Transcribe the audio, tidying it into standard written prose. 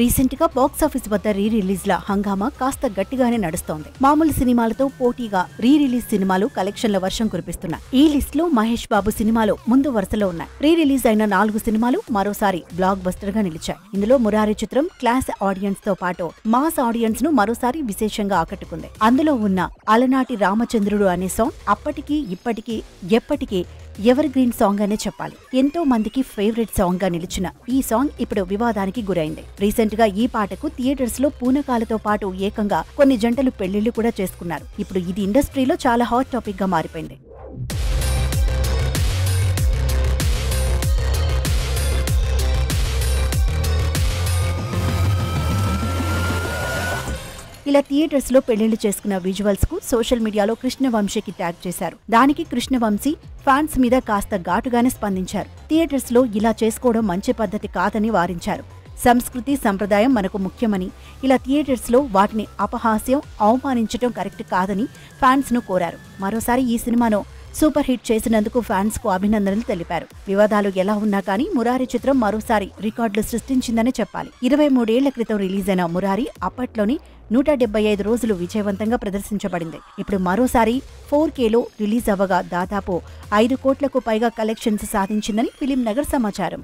Recent గా box office వద్ద re release ల హంగామా కాస్త గట్టిగానే నడుస్తోంది. మామూలు సినిమాలతో పోటీగా రీ రిలీజ్ సినిమాలు కలెక్షన్ల వర్షం కురిపిస్తున్నాయి. ఈ లిస్ట్ లో మహేష్ బాబు సినిమాలు ముందు వరుసలో ఉన్నాయి. రీ రిలీజ్ అయిన 4 సినిమాలు మరోసారి బ్లాక్ బస్టర్ గా నిలిచాయి. ఇందులో మురారి చిత్రం క్లాస్ ఆడియన్స్ తో పాటు మాస్ ఆడియన్స్ ను మరోసారి విశేషంగా ఆకట్టుకుంది. అందులో ఉన్న అలనాటి రామచంద్రుడు అనే సాంగ్ అప్పటికి ఇప్పటికీ ఎప్పటికీ ఎవర్ గ్రీన్ సాంగ్ అనే చెప్పాలి. ఎంతో మందికి ఫేవరెట్ సాంగ్ గా నిలిచిన ఈ సాంగ్ ఇప్పుడు వివాదానికి గురైంది. రీసెంట్ గా ఈ పాటకు థియేటర్స్ లో పూనకాలతో పాటు ఏకంగా కొన్ని జంటలు పెళ్లిళ్లు కూడా చేసుకున్నారు. ఇప్పుడు ఇది ఇండస్ట్రీలో చాలా హాట్ టాపిక్ గా మారిపోయింది. ఇలా థియేటర్స్ లో పెళ్లిళ్లు చేసుకున్న విజువల్స్ కు సోషల్ మీడియాలో కృష్ణవంశీకి ట్యాగ్ చేశారు. దానికి కృష్ణవంశీ ఫ్యాన్స్ మీద కాస్త ఘాటుగానే స్పందించారు. థియేటర్స్ లో ఇలా చేసుకోవడం మంచి పద్ధతి కాదని వారించారు. సంస్కృతి సంప్రదాయం మనకు ముఖ్యమని, ఇలా థియేటర్స్ లో వాటిని అపహాస్యం అవమానించడం కరెక్ట్ కాదని ఫ్యాన్స్ ను కోరారు. మరోసారి ఈ సినిమాను సూపర్ హిట్ చేసినందుకు ఫ్యాన్స్ కు అభినందనలు తెలిపారు. వివాదాలు ఎలా ఉన్నా కానీ మురారి చిత్రం మరోసారి రికార్డులు సృష్టించిందనే చెప్పాలి. 23 ఏళ్ల క్రితం రిలీజ్ అయిన మురారి అప్పట్లోని 175 రోజులు విజయవంతంగా ప్రదర్శించబడింది. ఇప్పుడు మరోసారి 4Kలో రిలీజ్ అవ్వగా దాదాపు 5 కోట్లకు పైగా కలెక్షన్స్ సాధించిందని ఫిలిం నగర్ సమాచారం.